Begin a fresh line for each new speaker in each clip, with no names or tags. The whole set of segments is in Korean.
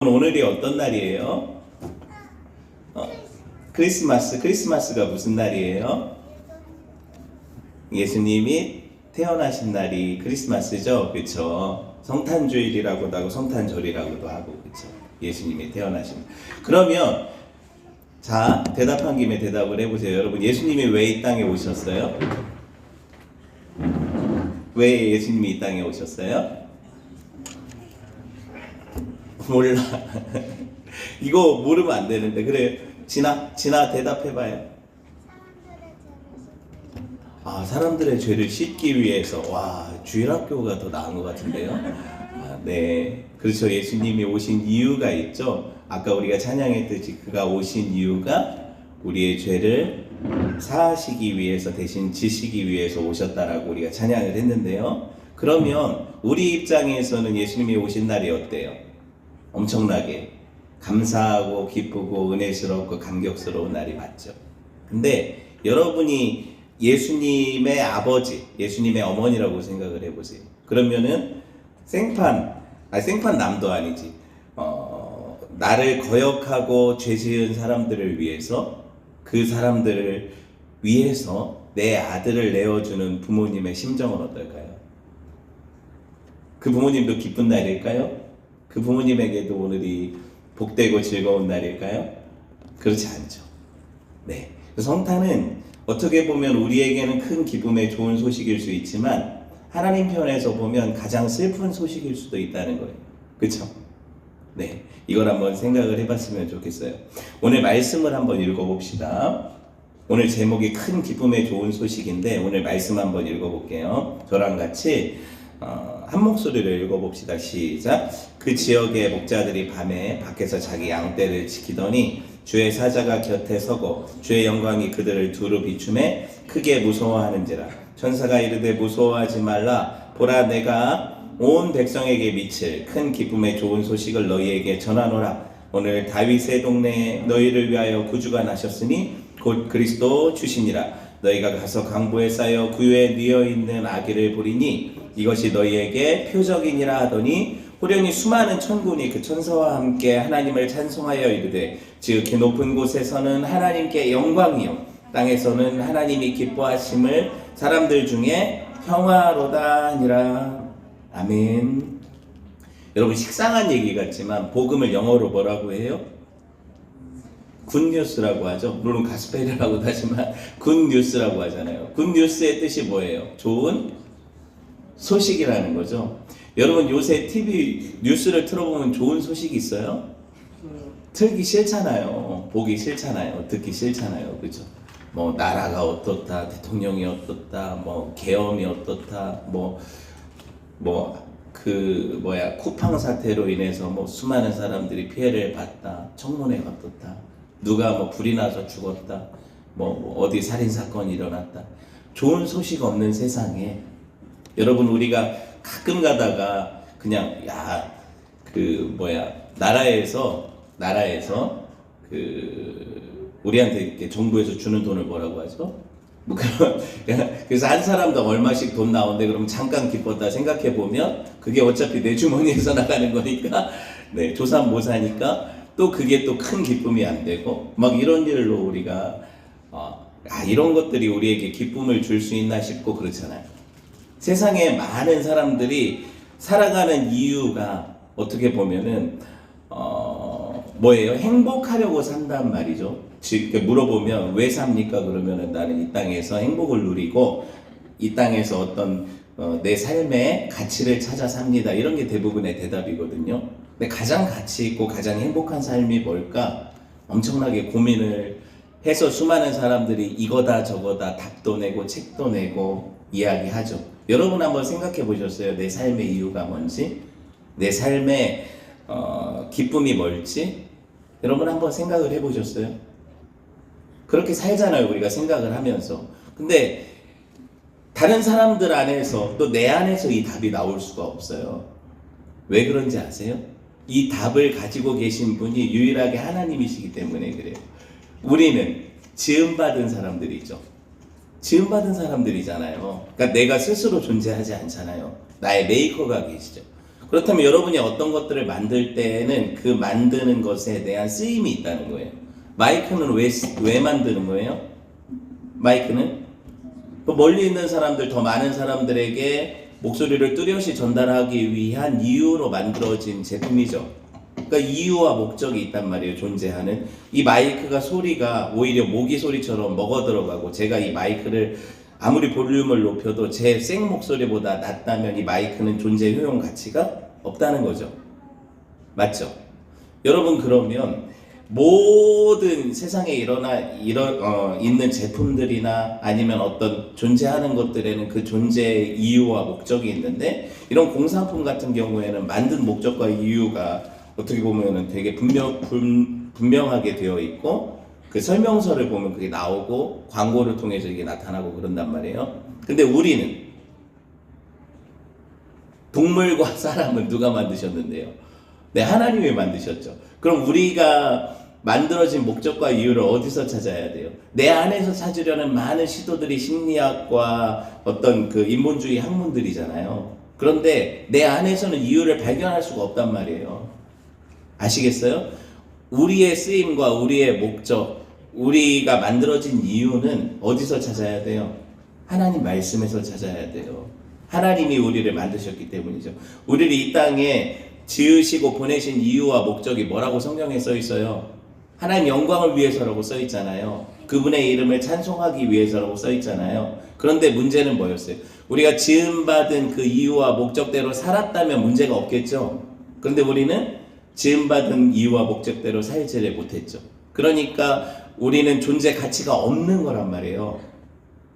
오늘이 어떤 날이에요? 크리스마스가 무슨 날이에요? 예수님이 태어나신 날이 크리스마스죠, 그렇죠? 성탄주일이라고도 하고 성탄절이라고도 하고, 그렇죠? 예수님이 태어나신. 그러면 자, 대답한 김에 대답을 해보세요. 여러분, 예수님이 왜 이 땅에 오셨어요? 왜 예수님이 이 땅에 오셨어요? 몰라. 이거 모르면 안 되는데. 그래, 진아 대답해봐요. 사람들의 죄를 씻기 위해서. 와, 주일학교가 더 나은 것 같은데요. 네, 그렇죠. 예수님이 오신 이유가 있죠. 아까 우리가 찬양했듯이 그가 오신 이유가 우리의 죄를 사하시기 위해서, 대신 지시기 위해서 오셨다라고 우리가 찬양을 했는데요. 그러면 우리 입장에서는 예수님이 오신 날이 어때요? 엄청나게 감사하고 기쁘고 은혜스럽고 감격스러운 날이 맞죠. 근데 여러분이 예수님의 아버지, 예수님의 어머니라고 생각을 해보세요. 그러면은 생판남도 아니지. 나를 거역하고 죄 지은 사람들을 위해서, 그 사람들을 위해서 내 아들을 내어주는 부모님의 심정은 어떨까요? 그 부모님도 기쁜 날일까요? 그 부모님에게도 오늘이 복되고 즐거운 날일까요? 그렇지 않죠. 네. 성탄은 어떻게 보면 우리에게는 큰 기쁨의 좋은 소식일 수 있지만 하나님 편에서 보면 가장 슬픈 소식일 수도 있다는 거예요. 그렇죠? 네. 이걸 한번 생각을 해봤으면 좋겠어요. 오늘 말씀을 한번 읽어봅시다. 오늘 제목이 큰 기쁨의 좋은 소식인데 오늘 말씀 한번 읽어볼게요. 저랑 같이 한 목소리를 읽어봅시다. 시작. 그 지역의 목자들이 밤에 밖에서 자기 양떼를 지키더니 주의 사자가 곁에 서고 주의 영광이 그들을 두루 비추매 크게 무서워하는지라. 천사가 이르되 무서워하지 말라. 보라, 내가 온 백성에게 미칠 큰 기쁨의 좋은 소식을 너희에게 전하노라. 오늘 다윗의 동네에 너희를 위하여 구주가 나셨으니 곧 그리스도 주시니라. 너희가 가서 강보에 쌓여 구유에 뉘어 있는 아기를 보리니 이것이 너희에게 표적이니라 하더니 호련히 수많은 천군이 그 천사와 함께 하나님을 찬송하여 이르되 지극히 높은 곳에서는 하나님께 영광이요 땅에서는 하나님이 기뻐하심을 사람들 중에 평화로다 하니라. 아멘. 여러분, 식상한 얘기 같지만 복음을 영어로 뭐라고 해요? 굿뉴스라고 하죠. 물론 가스펠이라고도 하지만 굿뉴스라고 하잖아요. 굿뉴스의 뜻이 뭐예요? 좋은 소식이라는 거죠. 여러분, 요새 TV 뉴스를 틀어보면 좋은 소식이 있어요? 틀기 싫잖아요. 보기 싫잖아요. 듣기 싫잖아요. 그죠? 뭐 나라가 어떻다, 대통령이 어떻다, 뭐 계엄이 어떻다, 쿠팡 사태로 인해서 뭐 수많은 사람들이 피해를 봤다, 청문회가 어떻다, 누가 뭐 불이 나서 죽었다, 뭐 어디 살인 사건이 일어났다. 좋은 소식 없는 세상에 여러분, 우리가 가끔 가다가 그냥 나라에서 우리한테 이렇게 정부에서 주는 돈을 뭐라고 하죠? 그래서 한 사람당 얼마씩 돈 나오는데 그럼 잠깐 기뻤다 생각해 보면 그게 어차피 내 주머니에서 나가는 거니까, 네, 조삼모사니까 또 그게 또 큰 기쁨이 안 되고 막 이런 일로 우리가 이런 것들이 우리에게 기쁨을 줄 수 있나 싶고 그렇잖아요. 세상에 많은 사람들이 살아가는 이유가 어떻게 보면은 뭐예요? 행복하려고 산단 말이죠. 즉 물어보면 왜 삽니까? 그러면은 나는 이 땅에서 행복을 누리고 이 땅에서 어떤 내 삶의 가치를 찾아 삽니다. 이런 게 대부분의 대답이거든요. 근데 가장 가치 있고 가장 행복한 삶이 뭘까? 엄청나게 고민을 해서 수많은 사람들이 이거다 저거다 답도 내고 책도 내고 이야기하죠. 여러분 한번 생각해 보셨어요? 내 삶의 이유가 뭔지? 내 삶의 기쁨이 뭘지? 여러분 한번 생각을 해 보셨어요? 그렇게 살잖아요, 우리가 생각을 하면서. 근데 다른 사람들 안에서 또 내 안에서 이 답이 나올 수가 없어요. 왜 그런지 아세요? 이 답을 가지고 계신 분이 유일하게 하나님이시기 때문에 그래요. 우리는 지음받은 사람들이죠. 지음받은 사람들이잖아요. 그러니까 내가 스스로 존재하지 않잖아요. 나의 메이커가 계시죠. 그렇다면 여러분이 어떤 것들을 만들 때에는 그 만드는 것에 대한 쓰임이 있다는 거예요. 마이크는 왜 만드는 거예요? 마이크는 멀리 있는 사람들, 더 많은 사람들에게 목소리를 뚜렷이 전달하기 위한 이유로 만들어진 제품이죠. 그러니까 이유와 목적이 있단 말이에요. 존재하는 이 마이크가 소리가 오히려 모기 소리처럼 먹어 들어가고, 제가 이 마이크를 아무리 볼륨을 높여도 제 생 목소리보다 낮다면 이 마이크는 존재 효용 가치가 없다는 거죠. 맞죠? 여러분, 그러면 모든 세상에 있는 제품들이나 아니면 어떤 존재하는 것들에는 그 존재의 이유와 목적이 있는데, 이런 공산품 같은 경우에는 만든 목적과 이유가 어떻게 보면은 되게 분명하게 되어 있고, 그 설명서를 보면 그게 나오고 광고를 통해서 이게 나타나고 그런단 말이에요. 근데 우리는, 동물과 사람은 누가 만드셨는데요? 네, 하나님이 만드셨죠. 그럼 우리가 만들어진 목적과 이유를 어디서 찾아야 돼요? 내 안에서 찾으려는 많은 시도들이 심리학과 어떤 그 인본주의 학문들이잖아요. 그런데 내 안에서는 이유를 발견할 수가 없단 말이에요. 아시겠어요? 우리의 쓰임과 우리의 목적, 우리가 만들어진 이유는 어디서 찾아야 돼요? 하나님 말씀에서 찾아야 돼요. 하나님이 우리를 만드셨기 때문이죠. 우리를 이 땅에 지으시고 보내신 이유와 목적이 뭐라고 성경에 써 있어요? 하나님 영광을 위해서라고 써 있잖아요. 그분의 이름을 찬송하기 위해서라고 써 있잖아요. 그런데 문제는 뭐였어요? 우리가 지음받은 그 이유와 목적대로 살았다면 문제가 없겠죠. 그런데 우리는 지음받은 이유와 목적대로 살지를 못했죠. 그러니까 우리는 존재 가치가 없는 거란 말이에요.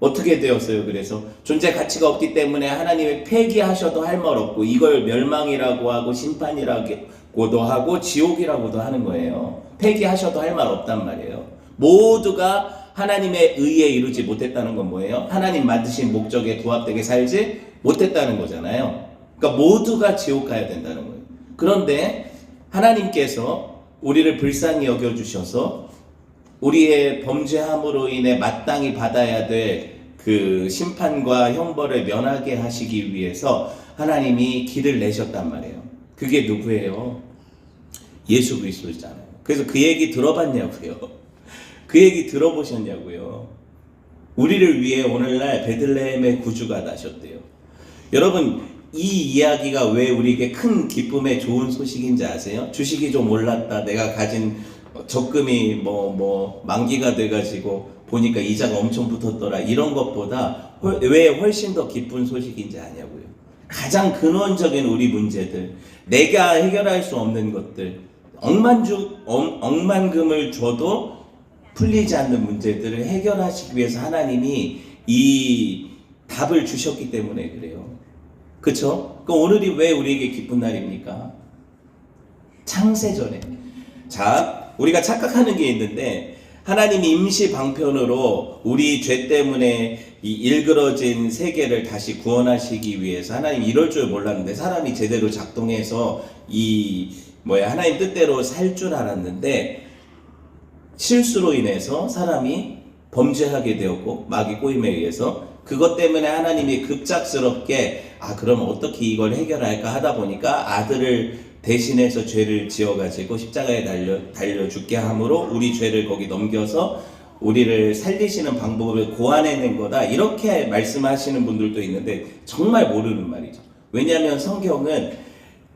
어떻게 되었어요? 그래서 존재 가치가 없기 때문에 하나님이 폐기하셔도 할 말 없고, 이걸 멸망이라고 하고 심판이라고도 하고 지옥이라고도 하는 거예요. 폐기하셔도 할 말 없단 말이에요. 모두가 하나님의 의에 이루지 못했다는 건 뭐예요? 하나님 만드신 목적에 부합되게 살지 못했다는 거잖아요. 그러니까 모두가 지옥 가야 된다는 거예요. 그런데 하나님께서 우리를 불쌍히 여겨주셔서 우리의 범죄함으로 인해 마땅히 받아야 될 그 심판과 형벌을 면하게 하시기 위해서 하나님이 길을 내셨단 말이에요. 그게 누구예요? 예수 그리스도잖아요. 그래서 그 얘기 들어봤냐고요? 그 얘기 들어보셨냐고요? 우리를 위해 오늘날 베들레헴의 구주가 나셨대요. 여러분, 이 이야기가 왜 우리에게 큰 기쁨의 좋은 소식인지 아세요? 주식이 좀 올랐다, 내가 가진 적금이 만기가 돼가지고 보니까 이자가 엄청 붙었더라, 이런 것보다 왜 훨씬 더 기쁜 소식인지 아냐고요? 가장 근원적인 우리 문제들, 내가 해결할 수 없는 것들, 억만금을 줘도 풀리지 않는 문제들을 해결하시기 위해서 하나님이 이 답을 주셨기 때문에 그래요. 그쵸? 그럼 오늘이 왜 우리에게 기쁜 날입니까? 창세전에. 자, 우리가 착각하는 게 있는데, 하나님이 임시 방편으로 우리 죄 때문에 이 일그러진 세계를 다시 구원하시기 위해서 하나님이 이럴 줄 몰랐는데, 사람이 제대로 작동해서 하나님 뜻대로 살 줄 알았는데, 실수로 인해서 사람이 범죄하게 되었고, 마귀 꼬임에 의해서 그것 때문에 하나님이 급작스럽게 그럼 어떻게 이걸 해결할까 하다 보니까 아들을 대신해서 죄를 지어가지고 십자가에 달려 죽게 함으로 우리 죄를 거기 넘겨서 우리를 살리시는 방법을 고안해낸 거다, 이렇게 말씀하시는 분들도 있는데 정말 모르는 말이죠. 왜냐하면 성경은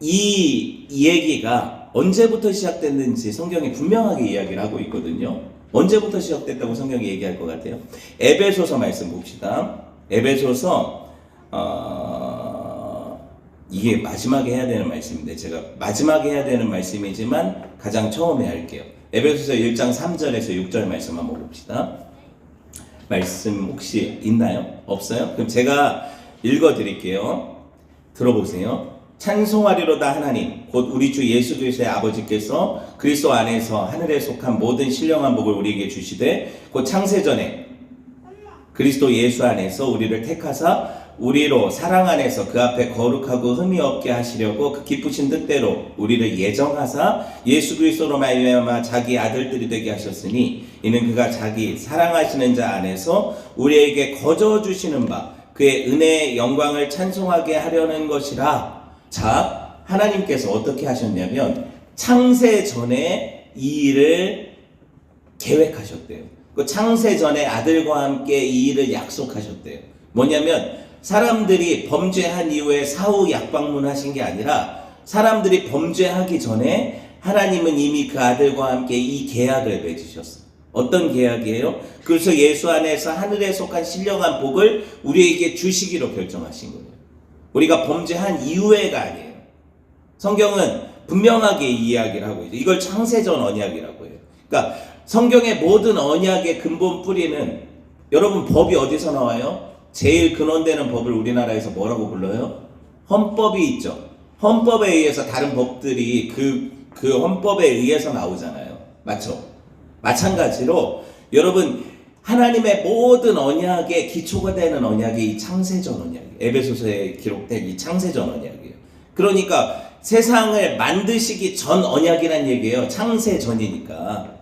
이 얘기가 언제부터 시작됐는지 성경이 분명하게 이야기를 하고 있거든요. 언제부터 시작됐다고 성경이 얘기할 것 같아요? 에베소서 말씀 봅시다. 에베소서 이게 마지막에 해야 되는 말씀인데, 제가 마지막에 해야 되는 말씀이지만 가장 처음에 할게요. 에베소서 1장 3절에서 6절 말씀 한번 봅시다. 말씀 혹시 있나요? 없어요? 그럼 제가 읽어드릴게요. 들어보세요. 찬송하리로다 하나님 곧 우리 주 예수 그리스도의 아버지께서 그리스도 안에서 하늘에 속한 모든 신령한 복을 우리에게 주시되, 곧 창세전에 그리스도 예수 안에서 우리를 택하사 우리로 사랑 안에서 그 앞에 거룩하고 흠이 없게 하시려고 그 기쁘신 뜻대로 우리를 예정하사 예수 그리스도로 말미암아 자기 아들들이 되게 하셨으니, 이는 그가 자기 사랑하시는 자 안에서 우리에게 거저 주시는 바 그의 은혜의 영광을 찬송하게 하려는 것이라. 자, 하나님께서 어떻게 하셨냐면 창세 전에 이 일을 계획하셨대요. 그 창세 전에 아들과 함께 이 일을 약속하셨대요. 뭐냐면 사람들이 범죄한 이후에 사후 약방문하신 게 아니라 사람들이 범죄하기 전에 하나님은 이미 그 아들과 함께 이 계약을 맺으셨어요. 어떤 계약이에요? 그래서 예수 안에서 하늘에 속한 신령한 복을 우리에게 주시기로 결정하신 거예요. 우리가 범죄한 이후에가 아니에요. 성경은 분명하게 이 이야기를 하고 있죠. 이걸 창세전 언약이라고 해요. 그러니까 성경의 모든 언약의 근본 뿌리는, 여러분 법이 어디서 나와요? 제일 근원되는 법을 우리나라에서 뭐라고 불러요? 헌법이 있죠. 헌법에 의해서 다른 법들이 그 헌법에 의해서 나오잖아요. 맞죠? 마찬가지로 여러분 하나님의 모든 언약의 기초가 되는 언약이 이 창세전 언약이에요. 에베소서에 기록된 이 창세전 언약이에요. 그러니까 세상을 만드시기 전 언약이란 얘기예요. 창세전이니까.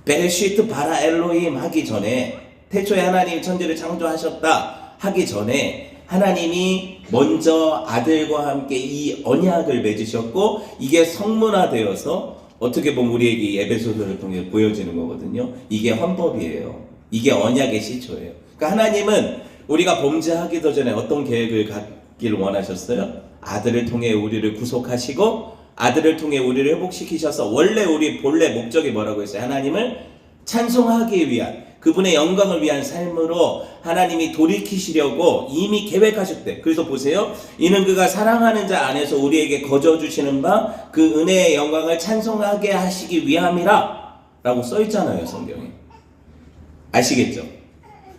베레시트 바라 엘로힘 하기 전에, 태초에 하나님 천지를 창조하셨다 하기 전에 하나님이 먼저 아들과 함께 이 언약을 맺으셨고, 이게 성문화되어서 어떻게 보면 우리에게 에베소서를 통해 보여지는 거거든요. 이게 헌법이에요. 이게 언약의 시초예요. 그러니까 하나님은 우리가 범죄하기도 전에 어떤 계획을 갖기를 원하셨어요? 아들을 통해 우리를 구속하시고 아들을 통해 우리를 회복시키셔서, 원래 우리 본래 목적이 뭐라고 했어요? 하나님을 찬송하기 위한, 그분의 영광을 위한 삶으로 하나님이 돌이키시려고 이미 계획하셨대. 그래서 보세요. 이는 그가 사랑하는 자 안에서 우리에게 거저 주시는 바 그 은혜의 영광을 찬송하게 하시기 위함이라 라고 써있잖아요, 성경에. 아시겠죠?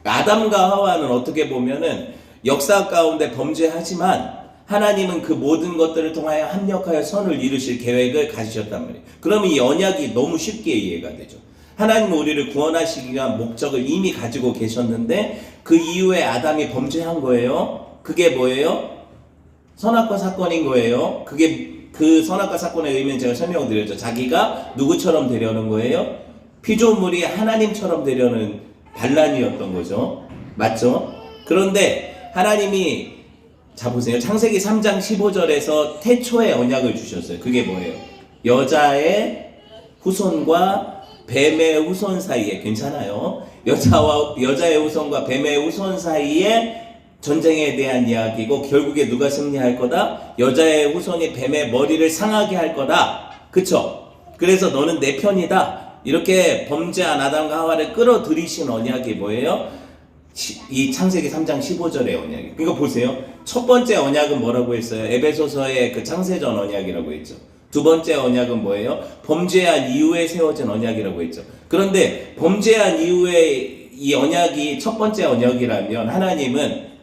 아담과 하와는 어떻게 보면은 역사 가운데 범죄하지만 하나님은 그 모든 것들을 통하여 합력하여 선을 이루실 계획을 가지셨단 말이에요. 그러면 이 언약이 너무 쉽게 이해가 되죠. 하나님은 우리를 구원하시기 위한 목적을 이미 가지고 계셨는데 그 이후에 아담이 범죄한 거예요. 그게 뭐예요? 선악과 사건인 거예요. 그게 그 선악과 사건의 의미는 제가 설명드렸죠. 자기가 누구처럼 되려는 거예요? 피조물이 하나님처럼 되려는 반란이었던 거죠. 맞죠? 그런데 하나님이, 자 보세요. 창세기 3장 15절에서 태초의 언약을 주셨어요. 그게 뭐예요? 여자의 후손과 뱀의 후손 사이에, 괜찮아요? 여자의 후손과 뱀의 후손 사이에 전쟁에 대한 이야기고, 결국에 누가 승리할 거다? 여자의 후손이 뱀의 머리를 상하게 할 거다. 그쵸? 그래서 너는 내 편이다. 이렇게 범죄한 아담과 하와를 끌어들이신 언약이 뭐예요? 이 창세기 3장 15절의 언약이에요. 그러니까 보세요. 첫 번째 언약은 뭐라고 했어요? 에베소서의 그 창세전 언약이라고 했죠. 두 번째 언약은 뭐예요? 범죄한 이후에 세워진 언약이라고 했죠. 그런데 범죄한 이후에 이 언약이 첫 번째 언약이라면 하나님은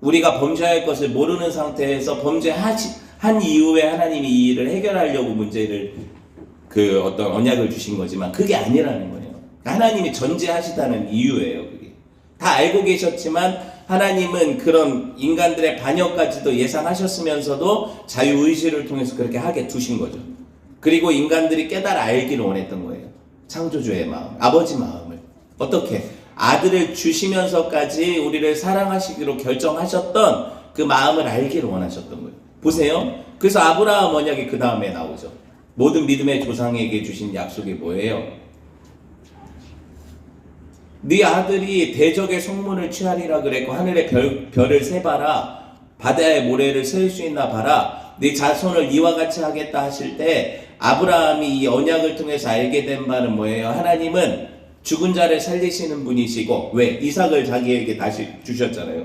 우리가 범죄할 것을 모르는 상태에서 범죄한 이후에 하나님이 이 일을 해결하려고 문제를 그 어떤 언약을 주신 거지만 그게 아니라는 거예요. 하나님이 전제하시다는 이유예요. 그게 다 알고 계셨지만 하나님은 그런 인간들의 반역까지도 예상하셨으면서도 자유의지를 통해서 그렇게 하게 두신 거죠. 그리고 인간들이 깨달아 알기를 원했던 거예요. 창조주의 마음, 아버지 마음을. 어떻게? 아들을 주시면서까지 우리를 사랑하시기로 결정하셨던 그 마음을 알기를 원하셨던 거예요. 보세요. 그래서 아브라함 언약이 그 다음에 나오죠. 모든 믿음의 조상에게 주신 약속이 뭐예요? 네 아들이 대적의 성문을 취하리라 그랬고 하늘의 별을 세봐라, 바다의 모래를 셀 수 있나 봐라, 네 자손을 이와 같이 하겠다 하실 때 아브라함이 이 언약을 통해서 알게 된 바는 뭐예요? 하나님은 죽은 자를 살리시는 분이시고, 왜? 이삭을 자기에게 다시 주셨잖아요.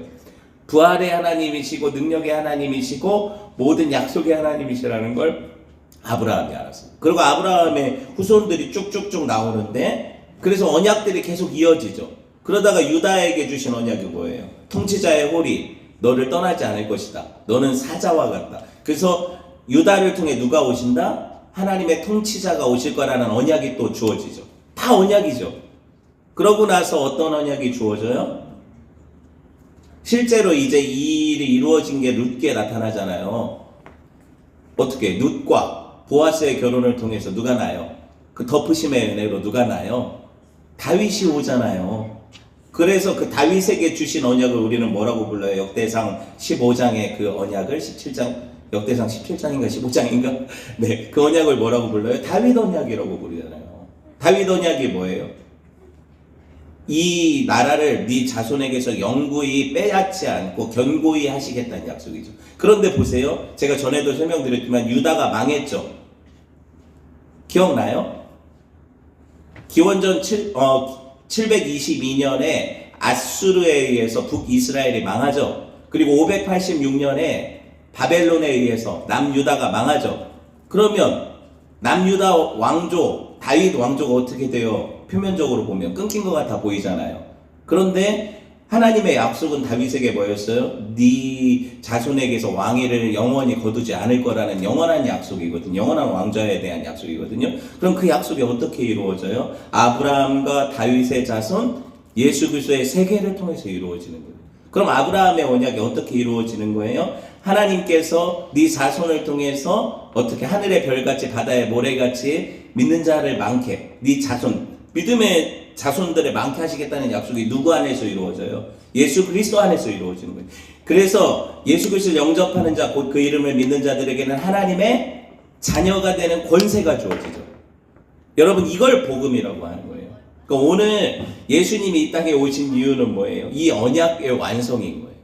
부활의 하나님이시고 능력의 하나님이시고 모든 약속의 하나님이시라는 걸 아브라함이 알았어요. 그리고 아브라함의 후손들이 쭉쭉쭉 나오는데, 그래서 언약들이 계속 이어지죠. 그러다가 유다에게 주신 언약이 뭐예요? 통치자의 홀이 너를 떠나지 않을 것이다. 너는 사자와 같다. 그래서 유다를 통해 누가 오신다? 하나님의 통치자가 오실 거라는 언약이 또 주어지죠. 다 언약이죠. 그러고 나서 어떤 언약이 주어져요? 실제로 이제 이 일이 이루어진 게 룻기에 나타나잖아요. 어떻게? 룻과 보아스의 결혼을 통해서 누가 나요? 그 덮으심의 은혜로 누가 나요? 다윗이 오잖아요. 그래서 그 다윗에게 주신 언약을 우리는 뭐라고 불러요? 역대상 15장의 그 언약을 17장 역대상 17장인가 15장인가? 네, 그 언약을 뭐라고 불러요? 다윗 언약이라고 부르잖아요. 다윗 언약이 뭐예요? 이 나라를 네 자손에게서 영구히 빼앗지 않고 견고히 하시겠다는 약속이죠. 그런데 보세요. 제가 전에도 설명드렸지만 유다가 망했죠. 기억나요? 기원전 722년에 아수르에 의해서 북이스라엘이 망하죠. 그리고 586년에 바벨론에 의해서 남유다가 망하죠. 그러면 남유다 왕조, 다윗 왕조가 어떻게 돼요? 표면적으로 보면 끊긴 것 같아 보이잖아요. 그런데 하나님의 약속은 다윗에게 뭐였어요? 네 자손에게서 왕위를 영원히 거두지 않을 거라는 영원한 약속이거든요. 영원한 왕좌에 대한 약속이거든요. 그럼 그 약속이 어떻게 이루어져요? 아브라함과 다윗의 자손 예수 그리스도의 세계를 통해서 이루어지는 거예요. 그럼 아브라함의 언약이 어떻게 이루어지는 거예요? 하나님께서 네 자손을 통해서 어떻게 하늘의 별같이 바다의 모래같이 믿는 자를 많게, 네 자손, 믿음의 자손들을 많게 하시겠다는 약속이 누구 안에서 이루어져요? 예수 그리스도 안에서 이루어지는 거예요. 그래서 예수 그리스도를 영접하는 자, 곧 그 이름을 믿는 자들에게는 하나님의 자녀가 되는 권세가 주어지죠. 여러분, 이걸 복음이라고 하는 거예요. 그러니까 오늘 예수님이 이 땅에 오신 이유는 뭐예요? 이 언약의 완성인 거예요.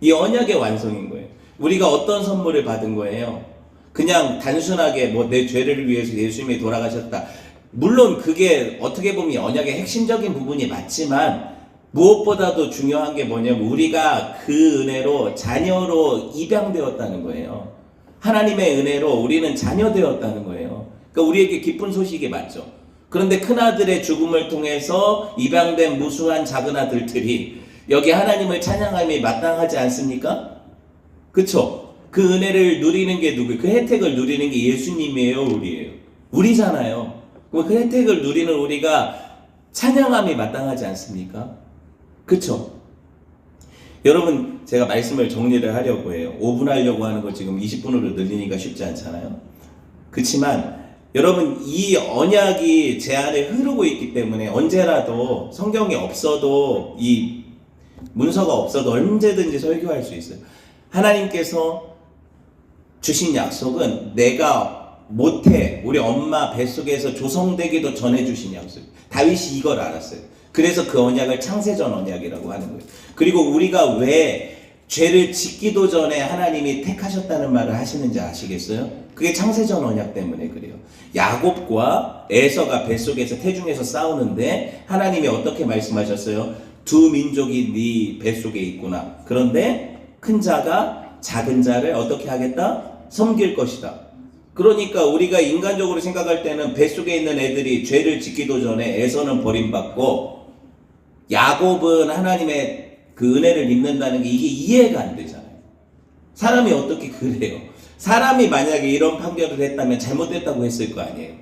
이 언약의 완성인 거예요. 우리가 어떤 선물을 받은 거예요? 그냥 단순하게 뭐 내 죄를 위해서 예수님이 돌아가셨다. 물론 그게 어떻게 보면 언약의 핵심적인 부분이 맞지만 무엇보다도 중요한 게 뭐냐면 우리가 그 은혜로 자녀로 입양되었다는 거예요. 하나님의 은혜로 우리는 자녀되었다는 거예요. 그러니까 우리에게 기쁜 소식이 맞죠. 그런데 큰아들의 죽음을 통해서 입양된 무수한 작은 아들들이 여기 하나님을 찬양함이 마땅하지 않습니까? 그쵸? 그 은혜를 누리는 게 누구예요? 그 혜택을 누리는 게 예수님이에요, 우리예요? 우리잖아요. 그럼 그 혜택을 누리는 우리가 찬양함이 마땅하지 않습니까? 그쵸? 여러분, 제가 말씀을 정리를 하려고 해요. 5분 하려고 하는 거 지금 20분으로 늘리니까 쉽지 않잖아요. 그렇지만 여러분, 이 언약이 제 안에 흐르고 있기 때문에 언제라도 성경이 없어도 이 문서가 없어도 언제든지 설교할 수 있어요. 하나님께서 주신 약속은 내가 모태 우리 엄마 뱃속에서 조성되기도 전에 주신 약속. 다윗이 이걸 알았어요. 그래서 그 언약을 창세전 언약이라고 하는 거예요. 그리고 우리가 왜 죄를 짓기도 전에 하나님이 택하셨다는 말을 하시는지 아시겠어요? 그게 창세전 언약 때문에 그래요. 야곱과 에서가 뱃속에서 태중에서 싸우는데 하나님이 어떻게 말씀하셨어요? 두 민족이 네 뱃속에 있구나. 그런데 큰 자가 작은 자를 어떻게 하겠다? 섬길 것이다. 그러니까 우리가 인간적으로 생각할 때는 뱃속에 있는 애들이 죄를 짓기도 전에 에서는 버림받고 야곱은 하나님의 그 은혜를 입는다는 게 이게 이해가 안 되잖아요. 사람이 어떻게 그래요? 사람이 만약에 이런 판결을 했다면 잘못됐다고 했을 거 아니에요.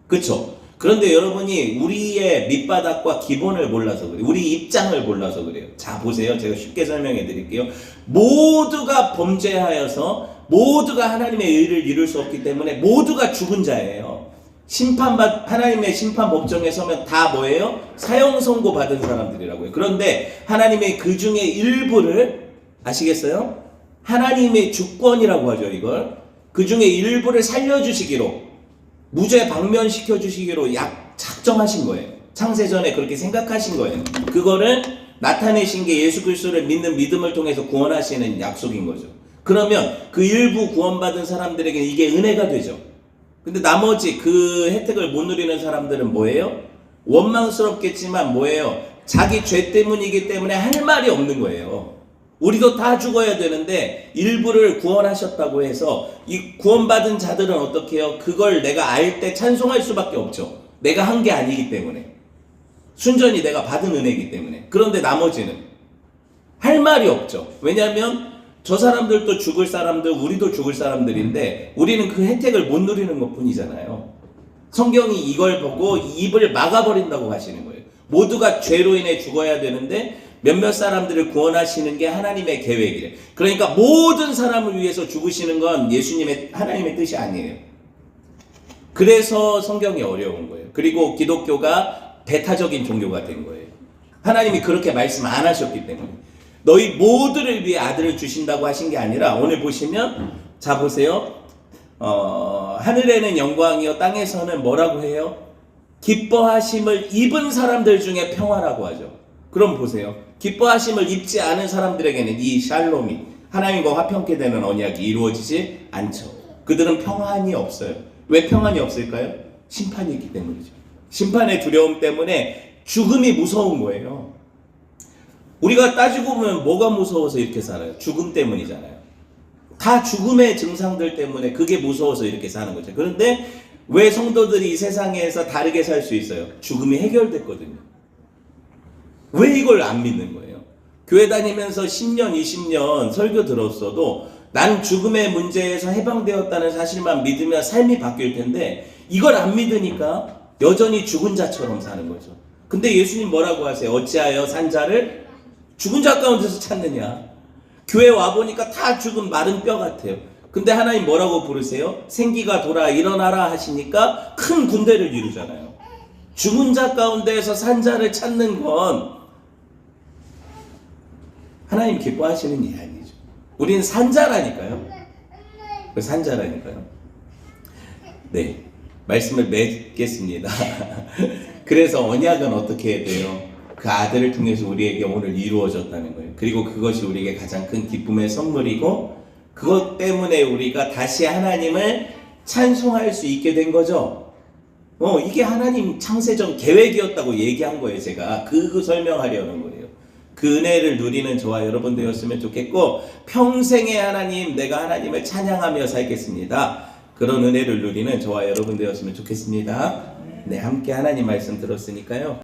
그쵸? 그런데 여러분이 우리의 밑바닥과 기본을 몰라서 그래요. 우리 입장을 몰라서 그래요. 자, 보세요. 제가 쉽게 설명해 드릴게요. 모두가 범죄하여서 모두가 하나님의 의를 이룰 수 없기 때문에 모두가 죽은 자예요. 하나님의 심판 법정에 서면 다 뭐예요? 사형 선고 받은 사람들이라고요. 그런데 하나님의 그 중에 일부를 아시겠어요? 하나님의 주권이라고 하죠, 이걸. 그 중에 일부를 살려주시기로, 무죄 방면시켜 주시기로 작정하신 거예요. 창세전에 그렇게 생각하신 거예요. 그거를 나타내신 게 예수 그리스도를 믿는 믿음을 통해서 구원하시는 약속인 거죠. 그러면 그 일부 구원받은 사람들에게 이게 은혜가 되죠. 근데 나머지 그 혜택을 못 누리는 사람들은 뭐예요? 원망스럽겠지만 뭐예요? 자기 죄 때문이기 때문에 할 말이 없는 거예요. 우리도 다 죽어야 되는데 일부를 구원하셨다고 해서 이 구원받은 자들은 어떻게 해요? 그걸 내가 알 때 찬송할 수밖에 없죠. 내가 한 게 아니기 때문에. 순전히 내가 받은 은혜이기 때문에. 그런데 나머지는 할 말이 없죠. 왜냐하면 저 사람들도 죽을 사람들, 우리도 죽을 사람들인데 우리는 그 혜택을 못 누리는 것 뿐이잖아요. 성경이 이걸 보고 입을 막아버린다고 하시는 거예요. 모두가 죄로 인해 죽어야 되는데 몇몇 사람들을 구원하시는 게 하나님의 계획이래요. 그러니까 모든 사람을 위해서 죽으시는 건 하나님의 뜻이 아니에요. 그래서 성경이 어려운 거예요. 그리고 기독교가 배타적인 종교가 된 거예요. 하나님이 그렇게 말씀 안 하셨기 때문에. 너희 모두를 위해 아들을 주신다고 하신 게 아니라 오늘 보시면 자 보세요. 하늘에는 영광이요 땅에서는 뭐라고 해요? 기뻐하심을 입은 사람들 중에 평화라고 하죠. 그럼 보세요. 기뻐하심을 입지 않은 사람들에게는 이 샬롬이 하나님과 화평케 되는 언약이 이루어지지 않죠. 그들은 평안이 없어요. 왜 평안이 없을까요? 심판이 있기 때문이죠. 심판의 두려움 때문에 죽음이 무서운 거예요. 우리가 따지고 보면 뭐가 무서워서 이렇게 살아요? 죽음 때문이잖아요. 다 죽음의 증상들 때문에 그게 무서워서 이렇게 사는 거죠. 그런데 왜 성도들이 이 세상에서 다르게 살 수 있어요? 죽음이 해결됐거든요. 왜 이걸 안 믿는 거예요? 교회 다니면서 10년, 20년 설교 들었어도 난 죽음의 문제에서 해방되었다는 사실만 믿으면 삶이 바뀔 텐데 이걸 안 믿으니까 여전히 죽은 자처럼 사는 거죠. 근데 예수님 뭐라고 하세요? 어찌하여 산 자를 죽은 자 가운데서 찾느냐? 교회 와보니까 다 죽은 마른 뼈 같아요. 근데 하나님 뭐라고 부르세요? 생기가 돌아 일어나라 하시니까 큰 군대를 이루잖아요. 죽은 자 가운데에서 산 자를 찾는 건 하나님 기뻐하시는 일 아니죠. 우리는 산자라니까요. 산자라니까요. 네, 말씀을 맺겠습니다. 그래서 언약은 어떻게 해야 돼요? 그 아들을 통해서 우리에게 오늘 이루어졌다는 거예요. 그리고 그것이 우리에게 가장 큰 기쁨의 선물이고 그것 때문에 우리가 다시 하나님을 찬송할 수 있게 된 거죠. 이게 하나님 창세전 계획이었다고 얘기한 거예요. 제가 그 설명하려는 거예요. 그 은혜를 누리는 저와 여러분 되었으면 좋겠고 평생에 하나님 내가 하나님을 찬양하며 살겠습니다. 그런 은혜를 누리는 저와 여러분 되었으면 좋겠습니다. 네, 함께 하나님 말씀 들었으니까요.